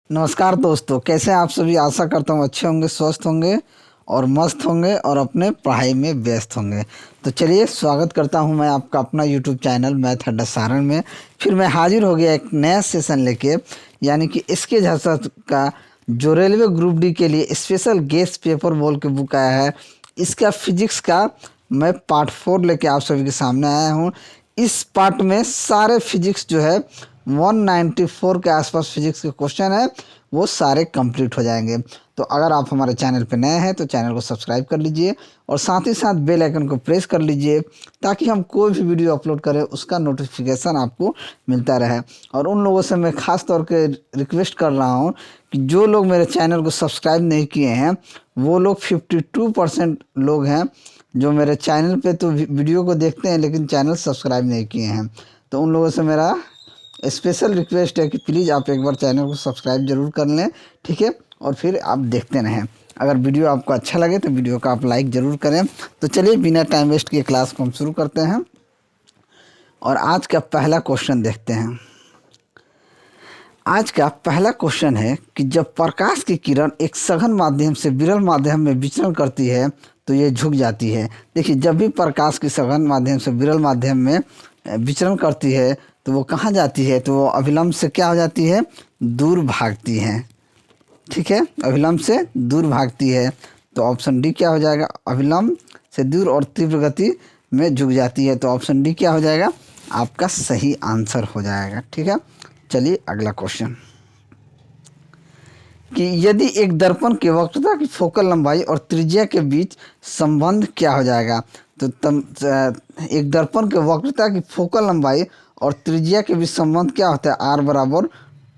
नमस्कार दोस्तों, कैसे हैं आप सभी। आशा करता हूँ अच्छे होंगे, स्वस्थ होंगे और मस्त होंगे और अपने पढ़ाई में व्यस्त होंगे। तो चलिए, स्वागत करता हूँ मैं आपका अपना यूट्यूब चैनल मैथ अड्डा सारण में। फिर मैं हाजिर हो गया एक नया सेशन लेके, यानी कि इसके झांसा का जो रेलवे ग्रुप डी के लिए स्पेशल गेस्ट पेपर बोल के बुक आया है, इसका फिजिक्स का मैं पार्ट 4 लेके आप सभी के सामने आया हूँ। इस पार्ट में सारे फिजिक्स जो है 194 के आसपास फिजिक्स के क्वेश्चन है, वो सारे कंप्लीट हो जाएंगे। तो अगर आप हमारे चैनल पर नए हैं तो चैनल को सब्सक्राइब कर लीजिए और साथ ही साथ बेल आइकन को प्रेस कर लीजिए, ताकि हम कोई भी वीडियो अपलोड करें उसका नोटिफिकेशन आपको मिलता रहे। और उन लोगों से मैं ख़ास तौर पे रिक्वेस्ट कर रहा हूँ कि जो लोग मेरे चैनल को सब्सक्राइब नहीं किए हैं, वो लोग 52% लोग हैं जो मेरे चैनल पे तो वीडियो को देखते हैं लेकिन चैनल सब्सक्राइब नहीं किए हैं। तो उन लोगों से मेरा स्पेशल रिक्वेस्ट है कि प्लीज़ आप एक बार चैनल को सब्सक्राइब ज़रूर कर लें, ठीक है। और फिर आप देखते रहें। अगर वीडियो आपको अच्छा लगे तो वीडियो का आप लाइक ज़रूर करें। तो चलिए, बिना टाइम वेस्ट किए क्लास को हम शुरू करते हैं और आज का पहला क्वेश्चन देखते हैं। आज का पहला क्वेश्चन है कि जब प्रकाश की किरण एक सघन माध्यम से विरल माध्यम में विचरण करती है तो ये झुक जाती है। देखिए, जब भी प्रकाश की सघन माध्यम से विरल माध्यम में विचरण करती है तो वो कहाँ जाती है, तो वो अभिलंब से क्या हो जाती है, दूर भागती है। ठीक है, अभिलंब से दूर भागती है। तो ऑप्शन डी क्या हो जाएगा, अभिलंब से दूर और तीव्र गति में झुक जाती है। तो ऑप्शन डी क्या हो जाएगा, आपका सही आंसर हो जाएगा। ठीक है, चलिए अगला क्वेश्चन कि यदि एक दर्पण के वक्रता की फोकल लंबाई और त्रिज्या के बीच संबंध क्या हो जाएगा। तो एक दर्पण के वक्रता की फोकल लंबाई और त्रिज्या के बीच संबंध क्या होता है, आर बराबर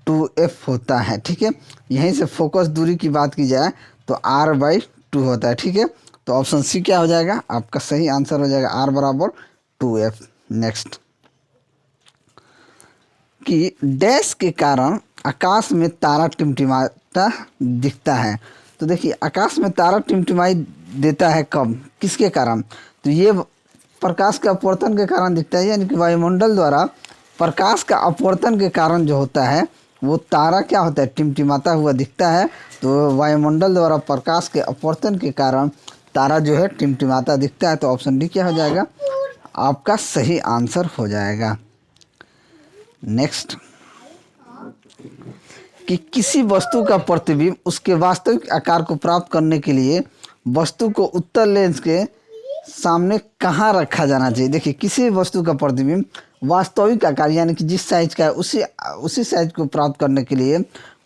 2f होता है। ठीक है, यहीं से फोकस दूरी की बात की जाए तो r/2 होता है। ठीक है, तो ऑप्शन सी क्या हो जाएगा, आपका सही आंसर हो जाएगा r बराबर 2f। नेक्स्ट कि डैश के कारण आकाश में तारा टिमटिमाता दिखता है। तो देखिए, आकाश में तारा टिमटिमाई देता है कब, किसके कारण, तो ये प्रकाश के अपवर्तन के कारण दिखता है, यानी कि वायुमंडल द्वारा प्रकाश का अपवर्तन के कारण जो होता है वो तारा क्या होता है, टिमटिमाता हुआ दिखता है। तो वायुमंडल द्वारा प्रकाश के अपवर्तन के कारण तारा जो है टिमटिमाता दिखता है। तो ऑप्शन डी क्या हो जाएगा, आपका सही आंसर हो जाएगा। नेक्स्ट कि किसी वस्तु का प्रतिबिंब उसके वास्तविक आकार को प्राप्त करने के लिए वस्तु को उत्तल लेंस के सामने कहाँ रखा जाना चाहिए। देखिए, किसी वस्तु का प्रतिबिंब वास्तविक आकार यानी कि जिस साइज का है उसी साइज को प्राप्त करने के लिए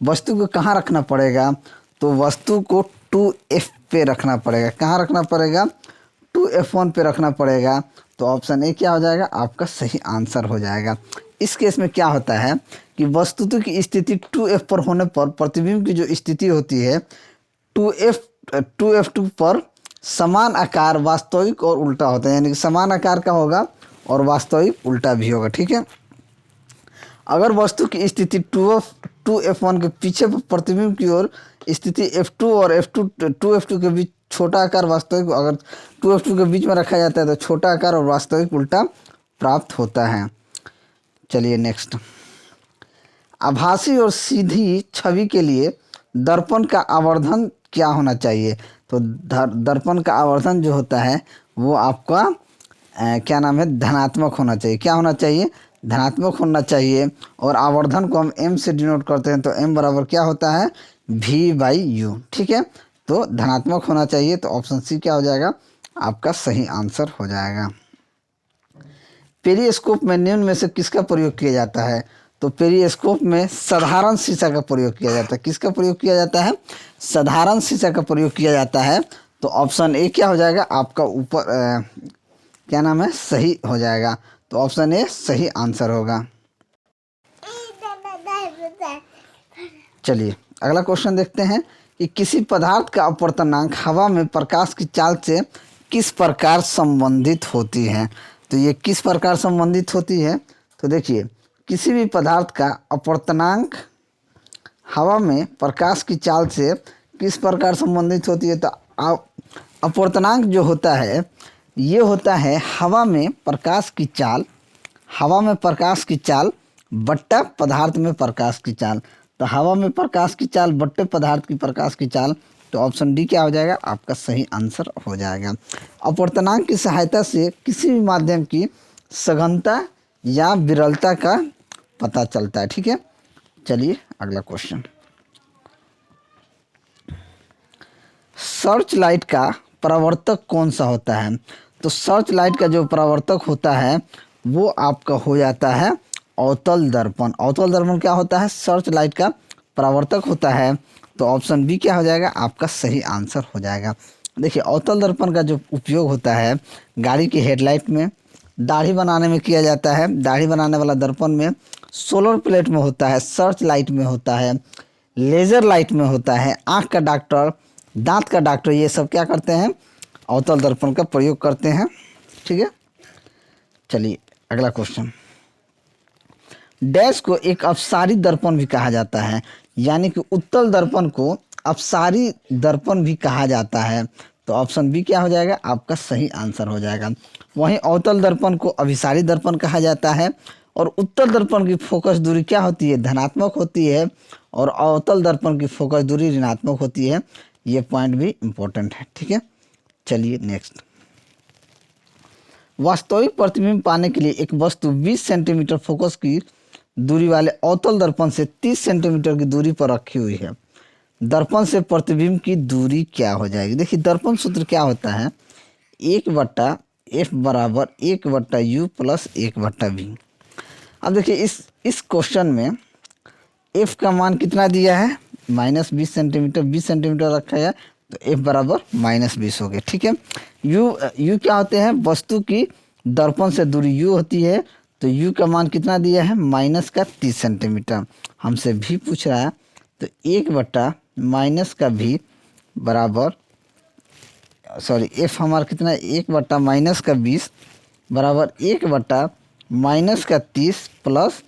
वस्तु को कहाँ रखना पड़ेगा, तो वस्तु को 2f पे रखना पड़ेगा। कहाँ रखना पड़ेगा, 2f1 पे रखना पड़ेगा। तो ऑप्शन ए क्या हो जाएगा, आपका सही आंसर हो जाएगा। इस केस में क्या होता है कि वस्तु की स्थिति 2f पर होने पर प्रतिबिंब की जो स्थिति होती है 2f2 पर समान आकार वास्तविक और उल्टा होता है, यानी कि समान आकार का होगा और वास्तविक उल्टा भी होगा। ठीक है, अगर वस्तु की स्थिति 2f1 के पीछे प्रतिबिंब की ओर स्थिति f2 और f2 के बीच छोटा आकार वास्तविक, अगर 2f2 के बीच में रखा जाता है तो छोटा आकार और वास्तविक उल्टा प्राप्त होता है। चलिए नेक्स्ट, आभासी और सीधी छवि के लिए दर्पण का आवर्धन क्या होना चाहिए। तो दर्पण का आवर्धन जो होता है वो आपका क्या नाम है, धनात्मक होना चाहिए। क्या होना चाहिए, धनात्मक होना चाहिए। और आवर्धन को हम m से डिनोट करते हैं, तो m बराबर क्या होता है, v/u। ठीक है, तो धनात्मक होना चाहिए। तो ऑप्शन सी क्या हो जाएगा, आपका सही आंसर हो जाएगा। पेरिस्कोप में निम्न में से किसका प्रयोग किया जाता है। तो पेरिस्कोप में साधारण शीशा का प्रयोग किया जाता है। किसका प्रयोग किया जाता है, साधारण शीशा का प्रयोग किया जाता है। तो ऑप्शन ए क्या हो जाएगा, आपका ऊपर क्या नाम है, सही हो जाएगा। तो ऑप्शन ए सही आंसर होगा। चलिए अगला क्वेश्चन देखते हैं कि किसी पदार्थ का अपवर्तनांक हवा में प्रकाश की चाल से किस प्रकार संबंधित होती है। तो ये किस प्रकार संबंधित होती है, तो देखिए, किसी भी पदार्थ का अपवर्तनांक हवा में प्रकाश की चाल से किस प्रकार संबंधित होती है। तो अपवर्तनांक जो होता है ये होता है हवा में प्रकाश की चाल, हवा में प्रकाश की चाल बट्टा पदार्थ में प्रकाश की चाल। तो हवा में प्रकाश की चाल बट्टे पदार्थ की प्रकाश की चाल, तो ऑप्शन डी क्या हो जाएगा आपका सही आंसर हो जाएगा। अपवर्तनांक की सहायता से किसी भी माध्यम की सघनता या विरलता का पता चलता है। ठीक है, चलिए अगला क्वेश्चन। सर्च लाइट का परावर्तक कौन सा होता है? तो सर्च लाइट का जो परावर्तक होता है वो आपका हो जाता है अवतल दर्पण। अवतल दर्पण क्या होता है? सर्च लाइट का परावर्तक होता है। तो ऑप्शन बी क्या हो जाएगा आपका सही आंसर हो जाएगा। देखिए, अवतल दर्पण का जो उपयोग होता है गाड़ी की हेडलाइट में, दाढ़ी बनाने में किया जाता है। दाढ़ी बनाने वाला दर्पण में, सोलर प्लेट में होता है, सर्च लाइट में होता है, लेज़र लाइट में होता है, आँख का डॉक्टर, दांत का डॉक्टर, ये सब क्या करते हैं? अवतल दर्पण का प्रयोग करते हैं। ठीक है, चलिए अगला क्वेश्चन। डैश को एक अपसारी दर्पण भी कहा जाता है, यानी कि उत्तल दर्पण को अपसारी दर्पण भी कहा जाता है। तो ऑप्शन बी क्या हो जाएगा आपका सही आंसर हो जाएगा। वहीं अवतल दर्पण को अभिसारी दर्पण कहा जाता है, और उत्तल दर्पण की फोकस दूरी क्या होती है? धनात्मक होती है, और अवतल दर्पण की फोकस दूरी ऋणात्मक होती है। ये पॉइंट भी इम्पोर्टेंट है। ठीक है, चलिए नेक्स्ट। वास्तविक प्रतिबिंब पाने के लिए एक वस्तु 20 सेंटीमीटर फोकस की दूरी वाले अवतल दर्पण से 30 सेंटीमीटर की दूरी पर रखी हुई है। दर्पण से प्रतिबिंब की दूरी क्या हो जाएगी? देखिए, दर्पण सूत्र क्या होता है? 1/f बराबर 1/u प्लस 1/v। अब देखिए, इस क्वेश्चन में f का मान कितना दिया है? -20 सेंटीमीटर, 20 सेंटीमीटर रखा है, तो f बराबर -20 हो गया। ठीक है, u क्या होते हैं? वस्तु की दर्पण से दूरी u होती है, तो u का मान कितना दिया है? -30 सेंटीमीटर। हमसे v पूछ रहा है, तो 1/-v बराबर, सॉरी, f हमारा कितना है? 1/-20 बराबर 1/-30 प्लस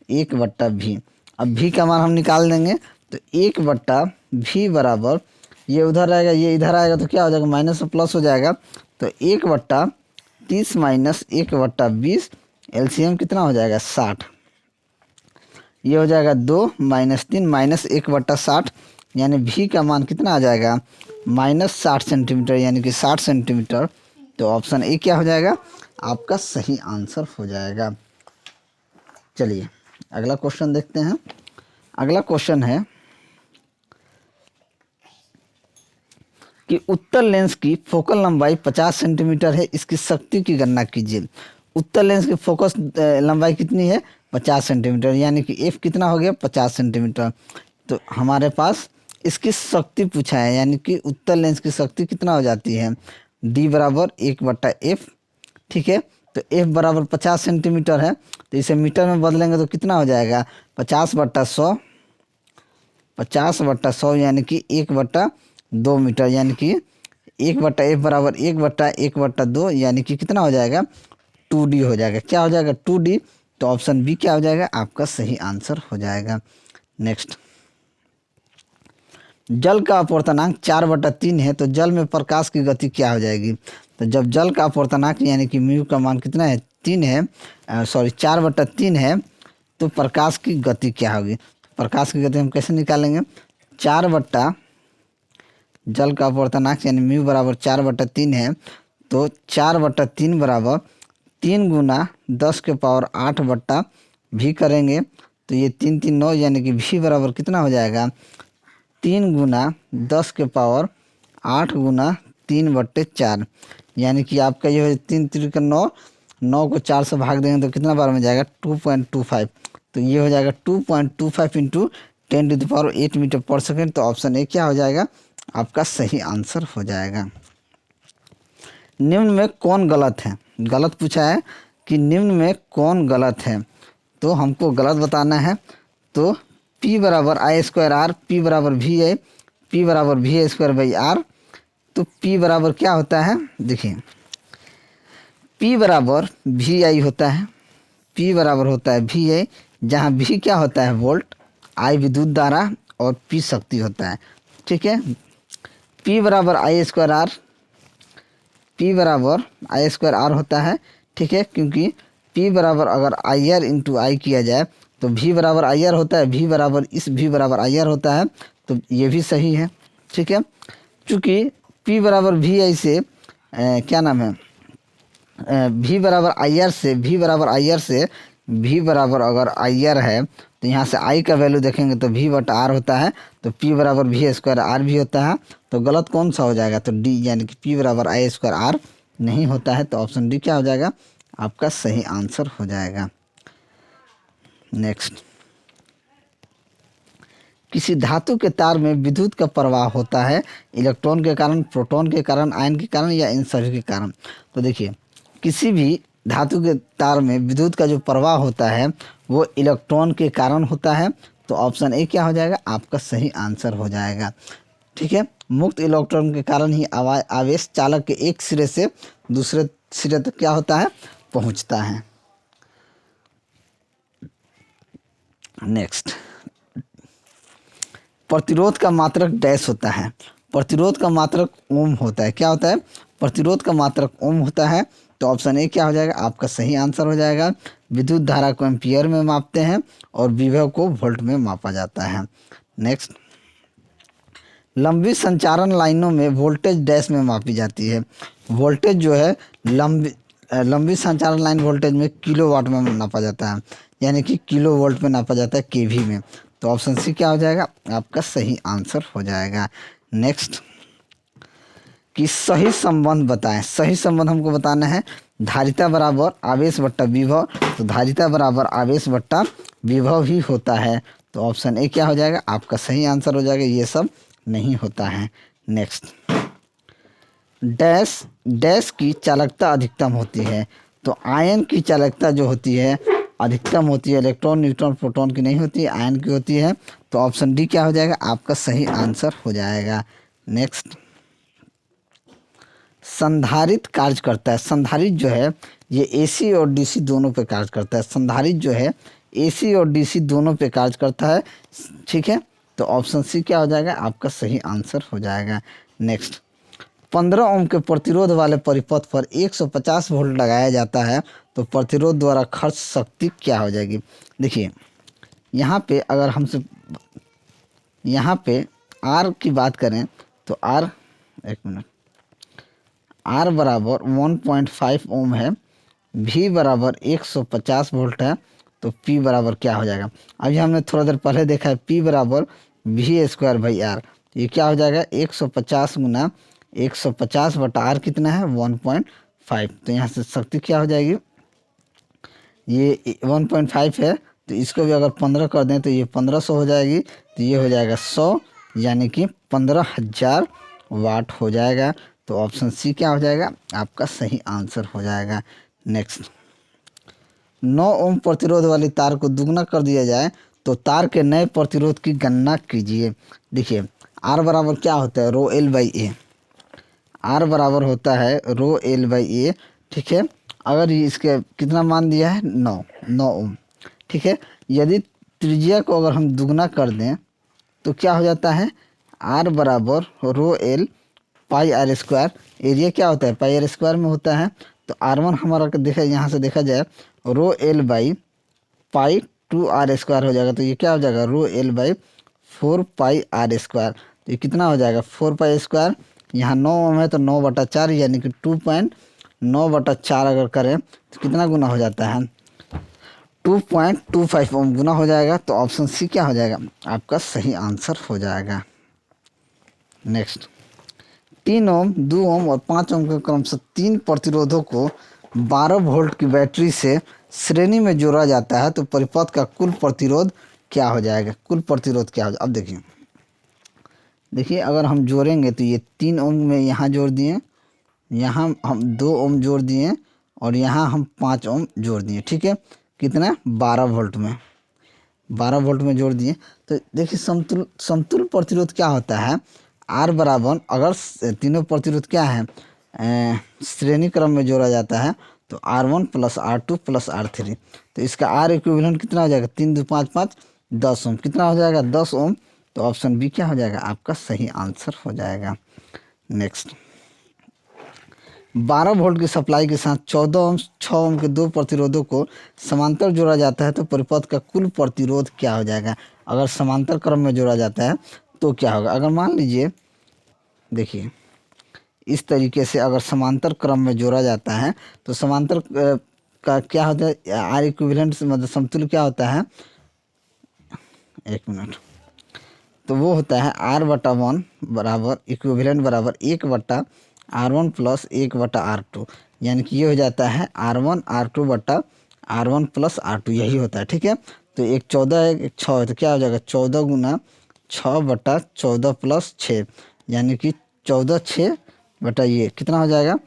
1/v। अब v का मान हम निकाल देंगे, तो 1/v बराबर, ये उधर आएगा, ये इधर आएगा, तो क्या हो जाएगा? माइनस से प्लस हो जाएगा। तो 1/30 माइनस 1/20, एलसीएम कितना हो जाएगा? 60। ये हो जाएगा 2 - 3 माइनस 1/60, यानी v का मान कितना आ जाएगा? -60 सेंटीमीटर, यानी कि 60 सेंटीमीटर। तो ऑप्शन ए क्या हो जाएगा आपका सही आंसर हो जाएगा। चलिए अगला क्वेश्चन देखते हैं। अगला क्वेश्चन है कि उत्तल लेंस की फोकल लंबाई 50 सेंटीमीटर है, इसकी शक्ति की गणना कीजिए। उत्तल लेंस की फोकस लंबाई कितनी है? 50 सेंटीमीटर, यानी कि f कितना हो गया? 50 सेंटीमीटर। तो हमारे पास इसकी शक्ति पूछा है, यानी कि उत्तल लेंस की शक्ति कितना हो जाती है? d बराबर 1/f। ठीक है, तो f बराबर 50 सेंटीमीटर है, तो इसे मीटर में बदलेंगे तो कितना हो जाएगा? 50/100, 50/100 यानी कि 1/2 मीटर, यानी कि 1/f बराबर 1/1/2, यानी कि कितना हो जाएगा? 2d हो जाएगा। क्या हो जाएगा? 2d। तो ऑप्शन बी क्या हो जाएगा आपका सही आंसर हो जाएगा। नेक्स्ट, जल का अपवर्तनांक 4/3 है, तो जल में प्रकाश की गति क्या हो जाएगी? तो जब जल का अपवर्तनांक यानी कि म्यू का मान कितना है? 3 है, 4/3 है, तो प्रकाश की गति क्या होगी? प्रकाश की गति हम कैसे निकालेंगे? 4 जल का अपवर्तनांक यानी म्यू बराबर 4/3 है, तो 4/3 बराबर 3 गुना 10⁸ करेंगे, तो ये 3 3 9, यानी कि v बराबर कितना हो जाएगा? 3 गुना 10⁸ गुना 3/4, यानी कि आपका ये हो 3 3 का 9, 9 को 4 से भाग देंगे तो कितना बार में जाएगा? 2.25। तो ये हो जाएगा 2.25 इंटू 10⁸ मीटर पर सेकेंड। तो ऑप्शन ए क्या हो जाएगा आपका सही आंसर हो जाएगा। निम्न में कौन गलत है? गलत पूछा है कि निम्न में कौन गलत है, तो हमको गलत बताना है। तो P बराबर I²R, P बराबर VI, P बराबर VI²/R। तो P बराबर क्या होता है? देखिए, P बराबर VI होता है, P बराबर होता है VI, जहाँ V क्या होता है? वोल्ट, I विद्युत धारा, और P शक्ति होता है। ठीक है, P बराबर I²R, P बराबर I² R होता है। ठीक है, क्योंकि P बराबर अगर IR इंटू आई किया जाए तो V बराबर आई आर होता है, V बराबर इस V बराबर आई आर होता है, तो ये भी सही है। ठीक है, चूँकि P बराबर V आई से क्या नाम है, V बराबर आई आर से, V बराबर आई आर से, V बराबर अगर आई आर है तो यहाँ से I का वैल्यू देखेंगे तो V बटा आर होता है, तो P बराबर V स्क्वायर आर भी होता है। तो गलत कौन सा हो जाएगा, तो D यानी कि P बराबर आई स्क्वायर आर नहीं होता है, तो ऑप्शन डी क्या हो जाएगा, आपका सही आंसर हो जाएगा। नेक्स्ट, किसी धातु के तार में विद्युत का प्रवाह होता है इलेक्ट्रॉन के कारण, प्रोटॉन के कारण, आयन के कारण या इन सभी के कारण। तो देखिए, किसी भी धातु के तार में विद्युत का जो प्रवाह होता है वो इलेक्ट्रॉन के कारण होता है, तो ऑप्शन ए क्या हो जाएगा, आपका सही आंसर हो जाएगा। ठीक है, मुक्त इलेक्ट्रॉन के कारण ही आवेश चालक के एक सिरे से दूसरे सिरे तक क्या होता है, पहुंचता है। नेक्स्ट, प्रतिरोध का मात्रक डैश होता है, प्रतिरोध का मात्रक ओम होता है। क्या होता है, प्रतिरोध का मात्रक ओम होता है, तो ऑप्शन ए क्या हो जाएगा, आपका सही आंसर हो जाएगा। विद्युत धारा को एम्पियर में मापते हैं और विभव को वोल्ट में मापा जाता है। नेक्स्ट, लंबी संचारण लाइनों में वोल्टेज डैश में मापी जाती है। वोल्टेज जो है लंबी संचारण लाइन वोल्टेज में किलोवाट में नापा जाता है, यानी कि किलो वोल्ट में नापा जाता है, केवी में। तो ऑप्शन सी क्या हो जाएगा, आपका सही आंसर हो जाएगा। नेक्स्ट, कि सही संबंध बताएं। सही संबंध हमको बताना है, धारिता बराबर आवेश बट्टा विभव, तो धारिता बराबर आवेश बट्टा विभव ही होता है, तो ऑप्शन ए क्या हो जाएगा, आपका सही आंसर हो जाएगा। ये सब नहीं होता है। नेक्स्ट, डैश डैश की चालकता अधिकतम होती है, तो आयन की चालकता जो होती है अधिकतम होती है, इलेक्ट्रॉन न्यूट्रॉन प्रोटॉन की नहीं होती है, आयन की होती है, तो ऑप्शन डी क्या हो जाएगा, आपका सही आंसर हो जाएगा। नेक्स्ट, संधारित्र कार्य करता है। संधारित्र जो है ये एसी और डीसी दोनों पे कार्य करता है। संधारित्र जो है एसी और डीसी दोनों पे कार्य करता है। ठीक है, तो ऑप्शन सी क्या हो जाएगा, आपका सही आंसर हो जाएगा। नेक्स्ट, 15 ओम के प्रतिरोध वाले परिपथ पर 150 वोल्ट लगाया जाता है, तो प्रतिरोध द्वारा खर्च शक्ति क्या हो जाएगी। देखिए, यहाँ पे अगर हमसे यहाँ पे आर की बात करें तो आर, एक मिनट, आर बराबर 1.5 ओम है, भी बराबर 150 वोल्ट है, तो पी बराबर क्या हो जाएगा। अभी हमने थोड़ा देर पहले देखा है पी बराबर वी स्क्वायर बाई आर, ये क्या हो जाएगा 150 गुना 150 बटा आर कितना है 1.5, तो यहाँ से शक्ति क्या हो जाएगी, ये 1.5 है, तो इसको भी अगर 15 कर दें तो ये 1500 हो जाएगी, तो ये हो जाएगा 100, यानी कि 15,000 वाट हो जाएगा, तो ऑप्शन सी क्या हो जाएगा, आपका सही आंसर हो जाएगा। नेक्स्ट, 9 ओम प्रतिरोध वाली तार को दुगना कर दिया जाए तो तार के नए प्रतिरोध की गणना कीजिए। देखिए, आर बराबर क्या होता है, rho l by a, R बराबर होता है रो एल बाई ए। ठीक है, अगर इसके कितना मान दिया है 9 ओम। ठीक है, यदि त्रिज्या को अगर हम दुगना कर दें तो क्या हो जाता है, आर बराबर rho l pi r square, area क्या होता है पाई आर स्क्वायर में होता है, तो आर वन हमारा देखा यहाँ से देखा जाए rho l by pi 2 r square हो जाएगा, तो ये क्या हो जाएगा rho l by 4 pi r square, तो ये कितना हो जाएगा 4 पाई स्क्वायर, यहाँ 9 ओम है तो 9/4 यानी कि 2.9/4 अगर करें तो कितना गुना हो जाता है 2.25 ओम गुना हो जाएगा, तो ऑप्शन सी क्या हो जाएगा, आपका सही आंसर हो जाएगा। नेक्स्ट, 3 ओम 2 ओम और 5 ओम के क्रम से 3 प्रतिरोधों को 12 वोल्ट की बैटरी से श्रेणी में जोड़ा जाता है, तो परिपथ का कुल प्रतिरोध क्या हो जाएगा, कुल प्रतिरोध क्या हो जाएगा। अब देखिए अगर हम जोड़ेंगे तो ये 3 ओम में यहाँ जोड़ दिए, यहाँ हम 2 ओम जोड़ दिए और यहाँ हम 5 ओम जोड़ दिए। ठीक है, कितना 12 वोल्ट में, 12 वोल्ट में जोड़ दिए, तो देखिए समतुल्य प्रतिरोध क्या होता है, आर बराबर अगर तीनों प्रतिरोध क्या है श्रेणी क्रम में जोड़ा जाता है तो R1 + R2 + R3, तो इसका आर इक्विवेलेंट कितना हो जाएगा 3 2 5 5 10 ओम, कितना हो जाएगा 10 ओम, तो ऑप्शन बी क्या हो जाएगा, आपका सही आंसर हो जाएगा। नेक्स्ट, 12 वोल्ट की सप्लाई के साथ 14 ओम 6 ओम के दो प्रतिरोधों को समांतर जोड़ा जाता है तो परिपथ का कुल प्रतिरोध क्या हो जाएगा। अगर समांतर क्रम में जोड़ा जाता है तो क्या होगा। अगर मान लीजिए देखिए इस तरीके से अगर समांतर क्रम में जोड़ा जाता है तो समांतर का क्या होता है, आर इक्विवेलेंट मतलब समतुल्य क्या होता है, एक मिनट, तो वो होता है आर बटा वन बराबर इक्विवेलेंट बराबर 1/R1 प्लस 1/R2, यानी कि ये हो जाता है R1 R2 बटा R1 प्लस R2, यही होता है। ठीक है, तो एक 14 है एक 6 है तो क्या हो जाएगा 14 गुना 6/14 प्लस 6, यानी कि 14/6 बटा ये कितना हो जाएगा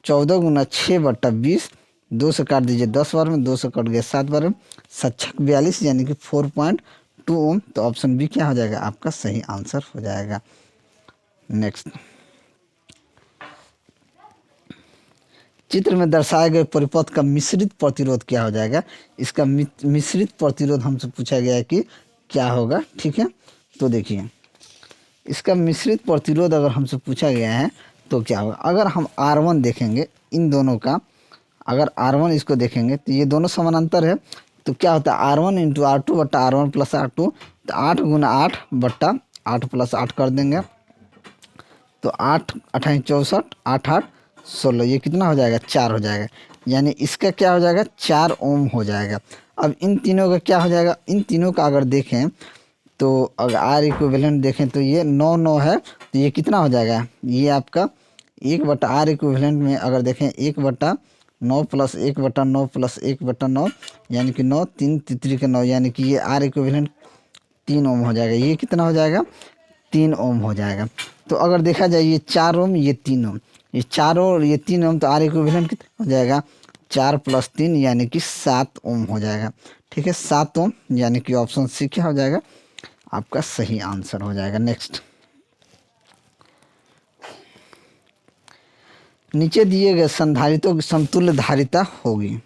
14 गुना 6/20, 2 से काट दीजिए 10 बार में, 2 से कट गया 7 बार में, 7×6 = 42 यानी कि 4.2 ओम। तो ऑप्शन बी क्या हो जाएगा आपका सही आंसर हो जाएगा। नेक्स्ट, चित्र में दर्शाए गए परिपथ का मिश्रित प्रतिरोध क्या हो जाएगा। इसका मिश्रित प्रतिरोध हमसे पूछा गया है कि क्या होगा। ठीक है, तो देखिए इसका मिश्रित प्रतिरोध अगर हमसे पूछा गया है तो क्या होगा। अगर हम R1 देखेंगे इन दोनों का, अगर R1 इसको देखेंगे तो ये दोनों समानांतर है तो क्या होता है R1 × R2 बटा R1 प्लस R2, तो 8 गुना 8 बटा 8 प्लस 8 कर देंगे तो 8 8 64 8 8 16, ये कितना हो जाएगा 4 हो जाएगा, यानी इसका क्या हो जाएगा 4 ओम हो जाएगा। अब इन तीनों का क्या हो जाएगा, इन तीनों का अगर देखें तो अगर आर इक्विवेलेंट देखें तो ये 9 9 है तो ये कितना हो जाएगा, ये आपका 1/R इक्विवेलेंट में अगर देखें 1/9 प्लस 1/9 प्लस 1/9, यानी कि 9 3 3 के 9, यानी कि ये आर इक्विवेलेंट 3 ओम हो जाएगा। ये कितना हो जाएगा 3 ओम हो जाएगा। तो अगर देखा जाए ये 4 ओम ये 3 ओम, ये 4 और ये 3 ओम, तो आर इक्विवेलेंट कितना हो जाएगा 4 + 3 यानी कि 7 ओम हो जाएगा। ठीक है, 7 ओम, यानी कि ऑप्शन सी क्या हो जाएगा आपका सही आंसर हो जाएगा। नेक्स्ट, नीचे दिए गए संधारित्रों की समतुल्य धारिता होगी।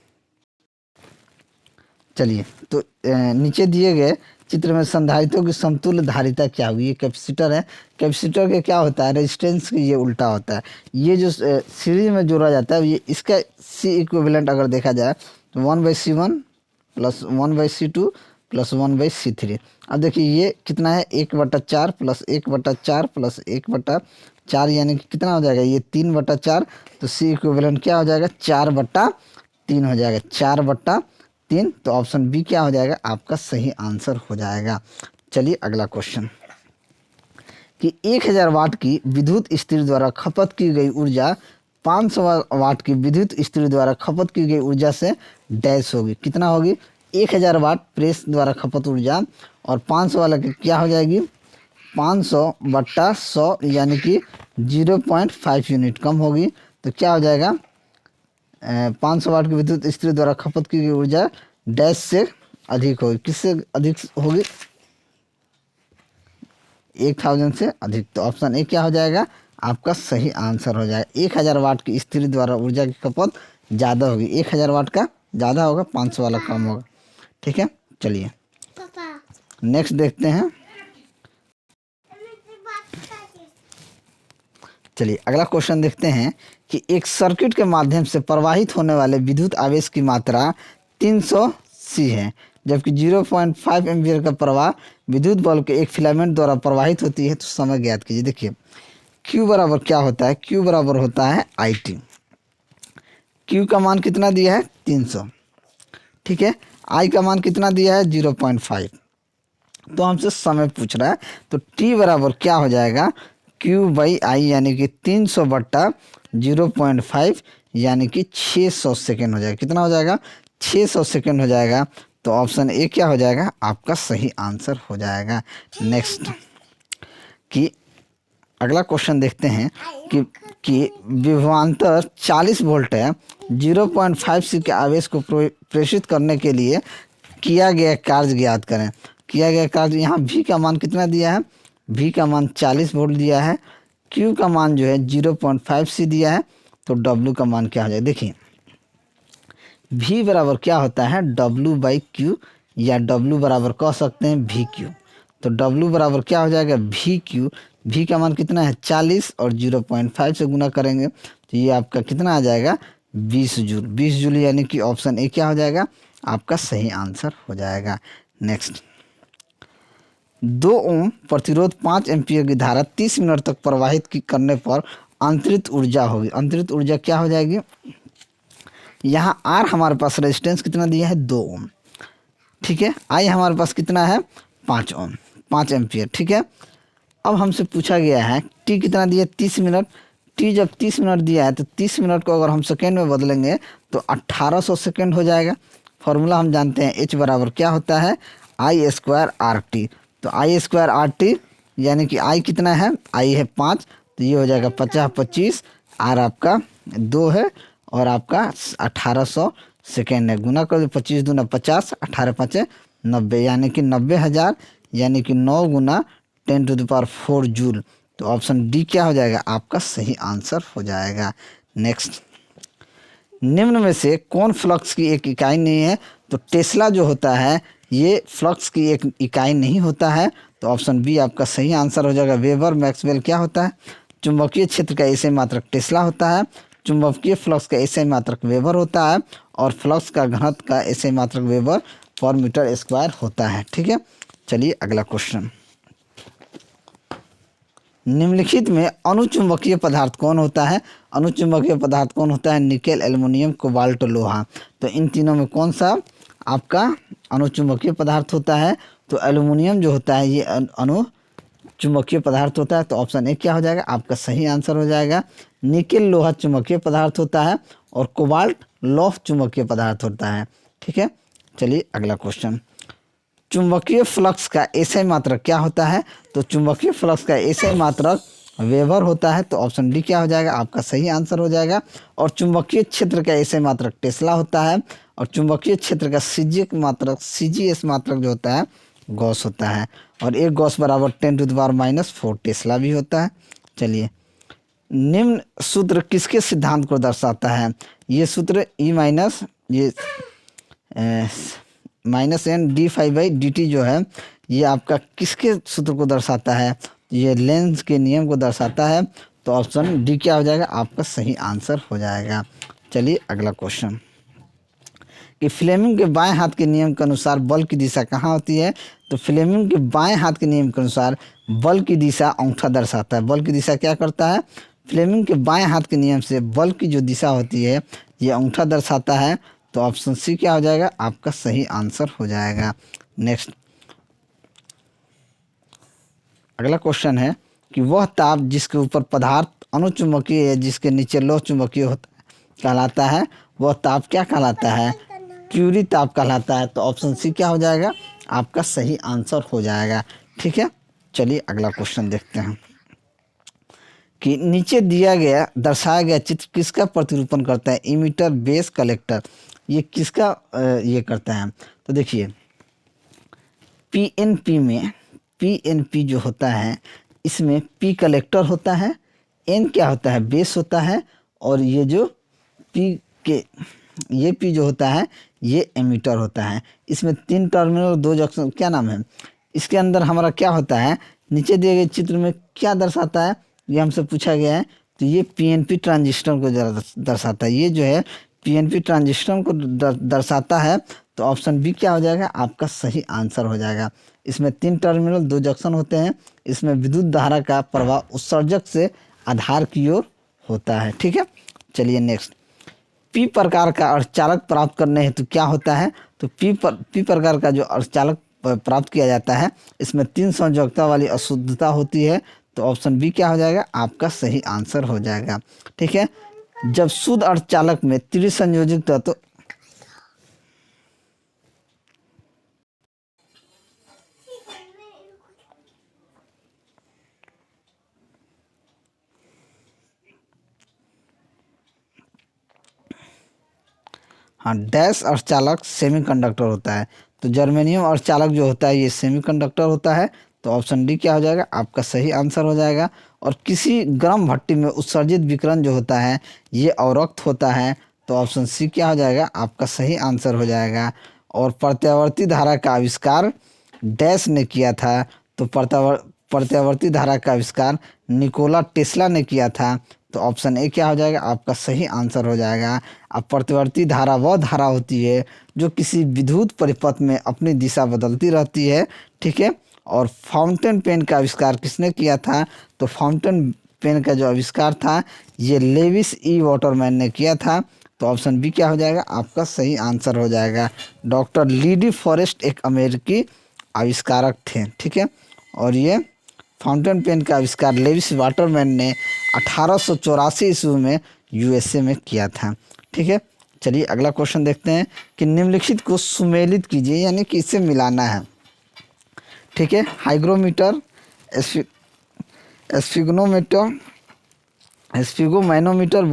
चलिए, तो नीचे दिए गए चित्र में संधारित्रों की समतुल्य धारिता क्या होगी। ये कैपेसिटर है, कैपेसिटर के क्या होता है रेजिस्टेंस की ये उल्टा होता है। ये जो सीरीज में जोड़ा जाता है ये इसका सी इक्विवेलेंट अगर देखा जाए तो 1/C1 plus 1/C2 plus 1/C3। अब देखिए ये कितना है 1/4 प्लस 1/4 प्लस 1/4, यानी कि कितना हो जाएगा ये 3/4, तो सी इक्विवेलेंट क्या हो जाएगा 4/3 हो जाएगा, 4/3। तो ऑप्शन बी क्या हो जाएगा आपका सही आंसर हो जाएगा। चलिए अगला क्वेश्चन, कि 1000 वाट की विद्युत स्त्री द्वारा खपत की गई ऊर्जा 500 वाट की विद्युत स्त्री द्वारा खपत की गई ऊर्जा से डैश होगी। कितना होगी 1000 वाट प्रेस द्वारा खपत ऊर्जा और 500 वाला की क्या हो जाएगी 500/100, यानी कि 0.5 यूनिट कम होगी। तो क्या हो जाएगा 500 वाट की विद्युत स्त्री द्वारा खपत की गई ऊर्जा डैश से अधिक होगी। किससे अधिक होगी 1000 से अधिक। तो ऑप्शन ए क्या हो जाएगा आपका सही आंसर हो जाएगा। 1000 वाट की स्त्री द्वारा ऊर्जा की खपत ज़्यादा होगी, 1000 वाट का ज़्यादा होगा 500 वाला कम होगा। ठीक है, चलिए नेक्स्ट देखते हैं। चलिए अगला क्वेश्चन देखते हैं कि एक सर्किट के माध्यम से प्रवाहित होने वाले विद्युत आवेश की मात्रा 300 सी है, जबकि 0.5 एम्पियर का प्रवाह विद्युत बल्ब के एक फिलामेंट द्वारा प्रवाहित होती है। तो समय ज्ञात कीजिए। देखिए Q बराबर क्या होता है, Q बराबर होता है IT। Q का मान कितना दिया है 300, ठीक है, I का मान कितना दिया है 0.5, तो हमसे समय पूछ रहा है। तो T बराबर क्या हो जाएगा Q/I, यानी कि 300/0.5, यानी कि 600 सेकेंड हो जाएगा। कितना हो जाएगा 600 सेकेंड हो जाएगा। तो ऑप्शन ए क्या हो जाएगा आपका सही आंसर हो जाएगा। नेक्स्ट, कि अगला क्वेश्चन देखते हैं कि विभवांतर 40 वोल्ट है, 0.5 सी के आवेश को प्रेषित करने के लिए किया गया कार्य ज्ञात करें। किया गया कार्य, यहाँ V का मान कितना दिया है, V का मान 40 वोल्ट दिया है, Q का मान जो है 0.5 सी दिया है, तो W का मान क्या हो जाएगा। देखिए V बराबर क्या होता है W/Q, या W बराबर कह सकते हैं VQ। तो W बराबर क्या हो जाएगा VQ। V का मान कितना है 40 और 0.5 से गुना करेंगे तो ये आपका कितना आ जाएगा 20 जूल। 20 जूल यानी कि ऑप्शन ए क्या हो जाएगा आपका सही आंसर हो जाएगा। नेक्स्ट, 2 ओम प्रतिरोध 5 एम्पीयर की धारा 30 मिनट तक प्रवाहित करने पर अंतरित ऊर्जा होगी। अंतरित ऊर्जा क्या हो जाएगी, यहाँ आर हमारे पास रेजिस्टेंस कितना दिया है 2 ओम, ठीक है। आई हमारे पास कितना है 5 ओम, 5 एम्पीयर, ठीक है। अब हमसे पूछा गया है टी कितना दिया 30 मिनट। टी जब 30 मिनट दिया है तो 30 मिनट को अगर हम सेकेंड में बदलेंगे तो 1800 सेकेंड हो जाएगा। फॉर्मूला हम जानते हैं एच बराबर क्या होता है आई स्क्वायर आर टी। तो आई स्क्वायर आर टी यानी कि आई कितना है, आई है 5, तो ये हो जाएगा 50 25, आर आपका 2 है और आपका 1800 सेकेंड है। गुना कर दो 25 दूना 50, 18 5 90 यानी कि 90,000 यानी कि 9 गुना 10⁴ जूल। तो ऑप्शन डी क्या हो जाएगा आपका सही आंसर हो जाएगा। नेक्स्ट, निम्न में से कौन फ्लक्स की एक इकाई नहीं है। तो टेस्ला जो होता है ये फ्लक्स की एक इकाई नहीं होता है, तो ऑप्शन बी आपका सही आंसर हो जाएगा। वेबर मैक्सवेल क्या होता है, चुंबकीय क्षेत्र का एसआई मात्रक टेस्ला होता है, चुंबकीय फ्लक्स का एसआई मात्रक वेबर होता है और फ्लक्स का घनत्व का एसआई मात्रक वेबर पर मीटर स्क्वायर होता है, ठीक है। चलिए अगला क्वेश्चन, निम्नलिखित में अनुचुंबकीय पदार्थ कौन होता है। अनुचुंबकीय पदार्थ कौन होता है, निकेल, एल्युमिनियम, कोबाल्ट, लोहा। तो इन तीनों में कौन सा आपका अनुचुंबकीय पदार्थ होता है। तो एल्युमिनियम जो होता है ये अनुचुंबकीय पदार्थ होता है, तो ऑप्शन ए क्या हो जाएगा आपका सही आंसर हो जाएगा। निकेल लोहा चुंबकीय पदार्थ होता है और कोबाल्ट लौह चुंबकीय पदार्थ होता है, ठीक है। चलिए अगला क्वेश्चन, चुंबकीय फ्लक्स का एसआई मात्रक क्या होता है। तो चुंबकीय फ्लक्स का एसआई मात्रक वेबर होता है, तो ऑप्शन डी क्या हो जाएगा आपका सही आंसर हो जाएगा। और चुंबकीय क्षेत्र का एसआई मात्रक टेस्ला होता है और चुंबकीय क्षेत्र का सीजीएस मात्रक जो होता है गॉस होता है और एक गॉस बराबर 10⁻⁻4 टेस्ला भी होता है। चलिए, निम्न सूत्र किसके सिद्धांत को दर्शाता है। ये सूत्र ई माइनस ये -n/d⁵/dt जो है ये आपका किसके सूत्र को दर्शाता है, ये लेंज के नियम को दर्शाता है, तो ऑप्शन डी क्या हो जाएगा आपका सही आंसर हो जाएगा। चलिए अगला क्वेश्चन, कि फ्लेमिंग के बाएं हाथ के नियम के अनुसार बल की दिशा कहाँ होती है। तो फ्लेमिंग के बाएं हाथ के नियम के अनुसार बल की दिशा अंगूठा दर्शाता है। बल की दिशा क्या करता है, फ्लेमिंग के बाएं हाथ के नियम से बल की जो दिशा होती है ये अंगूठा दर्शाता है, तो ऑप्शन सी क्या हो जाएगा आपका सही आंसर हो जाएगा। नेक्स्ट, अगला क्वेश्चन है कि वह ताप जिसके ऊपर पदार्थ अनुचुंबकीय या जिसके नीचे लोह चुंबकीय होता है कहलाता है, वह ताप क्या कहलाता है, क्यूरी ताप कहलाता है। तो ऑप्शन सी क्या हो जाएगा आपका सही आंसर हो जाएगा, ठीक है। चलिए अगला क्वेश्चन देखते हैं कि नीचे दिया गया दर्शाया गया चित्र किसका प्रतिरूपण करता है। इमीटर, बेस, कलेक्टर, ये किसका ये करता है। तो देखिए पीएनपी में पीएनपी जो होता है इसमें पी कलेक्टर होता है, एन क्या होता है बेस होता है और ये जो पी के ये पी जो होता है ये एमीटर होता है। इसमें 3 टर्मिनल 2 जंक्शन क्या नाम है, इसके अंदर हमारा क्या होता है, नीचे दिए गए चित्र में क्या दर्शाता है ये हमसे पूछा गया है। तो ये पीएनपी ट्रांजिस्टर को दर्शाता है, ये जो है पीएनपी ट्रांजिस्टर को दर्शाता है, तो ऑप्शन बी क्या हो जाएगा आपका सही आंसर हो जाएगा। इसमें 3 टर्मिनल 2 जंक्शन होते हैं, इसमें विद्युत धारा का प्रवाह उत्सर्जक से आधार की ओर होता है, ठीक है। चलिए नेक्स्ट, पी प्रकार का अर्धचालक प्राप्त करने हेतु क्या होता है। तो पी प्रकार का जो अर्धचालक प्राप्त किया जाता है इसमें 3 संयोजकता वाली अशुद्धता होती है, तो ऑप्शन बी क्या हो जाएगा आपका सही आंसर हो जाएगा, ठीक है। जब शुद्ध अर्धचालक में त्रिसंयोजक तत्व हाँ डैश अर्धचालक सेमीकंडक्टर होता है, तो जर्मेनियम अर्धचालक जो होता है ये सेमीकंडक्टर होता है, तो ऑप्शन डी क्या हो जाएगा आपका सही आंसर हो जाएगा। और किसी गर्म भट्टी में उत्सर्जित विकिरण जो होता है ये अवरक्त होता है, तो ऑप्शन सी क्या हो जाएगा आपका सही आंसर हो जाएगा। और प्रत्यावर्ती धारा का आविष्कार डैश ने किया था, तो प्रत्यावर्ती धारा का आविष्कार निकोला टेस्ला ने किया था। तो ऑप्शन ए क्या हो जाएगा, आपका सही आंसर हो जाएगा। अब प्रत्यावर्ती धारा वह धारा होती है जो किसी विद्युत परिपथ में अपनी दिशा बदलती रहती है, ठीक है। और फाउंटेन पेन का आविष्कार किसने किया था, तो फाउंटेन पेन का जो आविष्कार था ये लेविस ई वाटरमैन ने किया था। तो ऑप्शन बी क्या हो जाएगा, आपका सही आंसर हो जाएगा। डॉक्टर लीडी फॉरेस्ट एक अमेरिकी आविष्कारक थे, ठीक है। और ये फाउंटेन पेन का आविष्कार लेविस वाटरमैन ने 1884 ईस्वी में यूएसए में किया था, ठीक है। चलिए अगला क्वेश्चन देखते हैं कि निम्नलिखित को सुमेलित कीजिए, यानी कि इसे मिलाना है, ठीक है। हाइग्रोमीटर, एस्फिग्नोमीटर, एस्फिगोमैनोमीटर,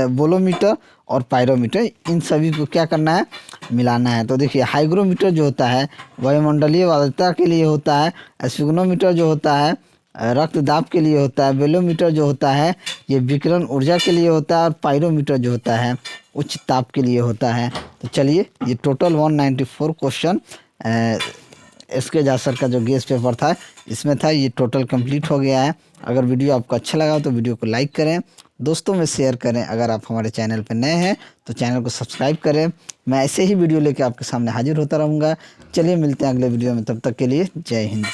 बोलोमीटर और पायरोमीटर, इन सभी को क्या करना है, मिलाना है। तो देखिए हाइग्रोमीटर जो होता है वायुमंडलीय आर्द्रता के लिए होता है, एस्फिग्नोमीटर जो होता है रक्त दाब के लिए होता है, बेलोमीटर जो होता है ये विकिरण ऊर्जा के लिए होता है, और पायरोमीटर जो होता है उच्च ताप के लिए होता है। तो चलिए ये टोटल 194 क्वेश्चन इसके जासर का जो गेस पेपर था इसमें था, ये टोटल कंप्लीट हो गया है। अगर वीडियो आपको अच्छा लगा तो वीडियो को लाइक करें, दोस्तों में शेयर करें। अगर आप हमारे चैनल पर नए हैं तो चैनल को सब्सक्राइब करें। मैं ऐसे ही वीडियो लेकर आपके सामने हाजिर होता रहूँगा। चलिए मिलते हैं अगले वीडियो में, तब तक के लिए जय हिंद।